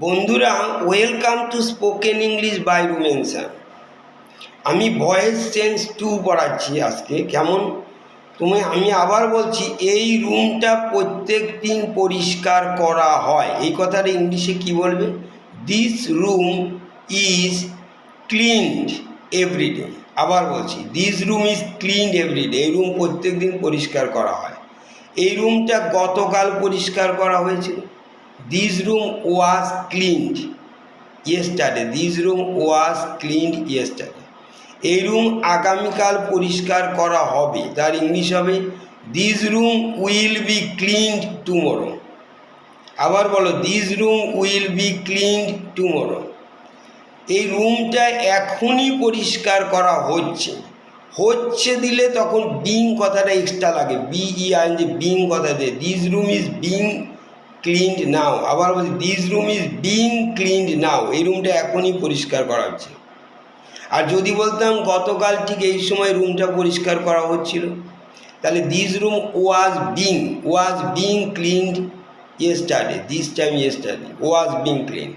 বন্ধুরা, welcome to spoken English by Rumensa. আমি voice change 2 পড়াচ্ছি আজকে। কেমন আমি আবার বলছি, এই রুমটা প্রত্যেক দিন পরিষ্কার করা হয়। এই কথাটা ইংলিশে কি বলবে? This room is cleaned every day. আবার বলছি, this room is cleaned every day. এই রুম প্রত্যেক দিন পরিষ্কার করা হয়। এই রুমটা গতকাল পরিষ্কার করা হয়েছিল। This room was cleaned yesterday. This room was cleaned yesterday. এই রুম আগামীকাল পরিষ্কার করা হবে। তার ইংলিশ হবে this room will be cleaned tomorrow. আবার বলো, this room will be cleaned tomorrow. এই রুমটা এখনই পরিষ্কার করা হচ্ছে দিলে তখন বিং কথাটা এক্সট্রা লাগে। বিং কথা দিয়ে this room is being cleaned now. আবার বলছি, this room is being cleaned now. এই রুমটা এখনই পরিষ্কার করা হচ্ছে। আর যদি বলতাম গতকাল ঠিক এই সময় রুমটা পরিষ্কার করা হচ্ছিল, তাহলে this room was being cleaned yesterday. This time yesterday was being clean.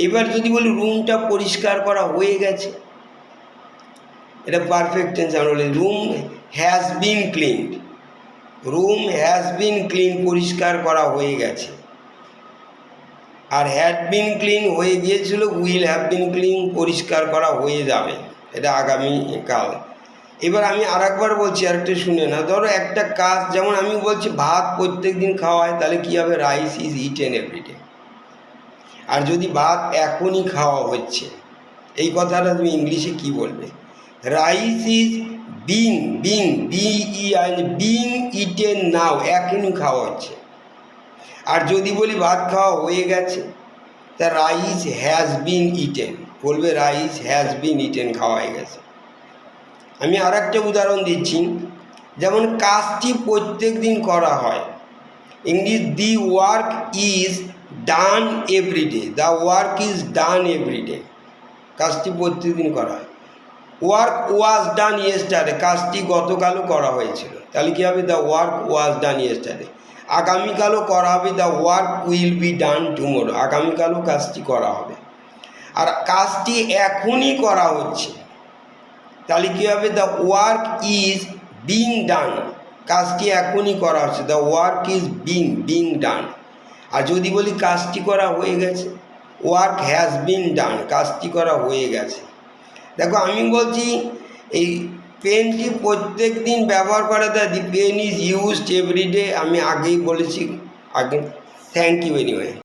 এবার যদি বলি রুমটা পরিষ্কার করা হয়ে গেছে, এটা পারফেক্ট টেন্স। আমরা বলি room has been cleaned. Room has been clean, পরিষ্কার করা হয়ে গেছে। আর হ্যাড বিন ক্লিন হয়ে গিয়েছিল, উইল হ্যাভ বিন ক্লিন, পরিষ্কার করা হয়ে যাবে। এটা আগামীকাল। এবার আমি আরেকবার বলছি, আরেকটা শুনে না। ধরো একটা কাজ, যেমন আমি বলছি ভাত প্রত্যেক দিন খাওয়া হয়, তাহলে কী হবে? Rice is eaten everyday. আর যদি ভাত এখনই খাওয়া হচ্ছে, এই কথাটা তুমি ইংলিশে কি বলবে? রাইস ইজ বিং ইটেন নাও, এখনই খাওয়া হচ্ছে। আর যদি বলি ভাত খাওয়া হয়ে গেছে, তা রাইস হ্যাজ বিন ইটেন, বলবে রাইস হ্যাজ বিন ইটেন, খাওয়া হয়ে গেছে। আমি আর একটা উদাহরণ দিচ্ছি, যেমন কাজটি প্রত্যেক দিন করা হয়। English, the work is done every day. The work is done every day. কাজটি প্রত্যেক দিন করা হয়। ওয়ার্ক ওয়াজ ডান ইয়েস্টারডে, কাজটি গতকালও করা হয়েছিল। তাহলে কী হবে? The work was done yesterday. আগামীকালও করা হবে, the work will be done tomorrow. আগামীকালও কাজটি করা হবে। আর কাজটি এখনই করা হচ্ছে, তাহলে কী হবে? The work is being done. কাজটি এখনই করা হচ্ছে, the work is being done. আর যদি বলি কাজটি করা হয়ে গেছে, ওয়ার্ক হ্যাজ বিন ডান, কাজটি করা হয়ে গেছে। দেখো, আমি বলছি এই পেনটি প্রত্যেক দিন ব্যবহার করা যায়। The pen is used every day. আমি আগেই বলেছি আগে। Thank you anyway.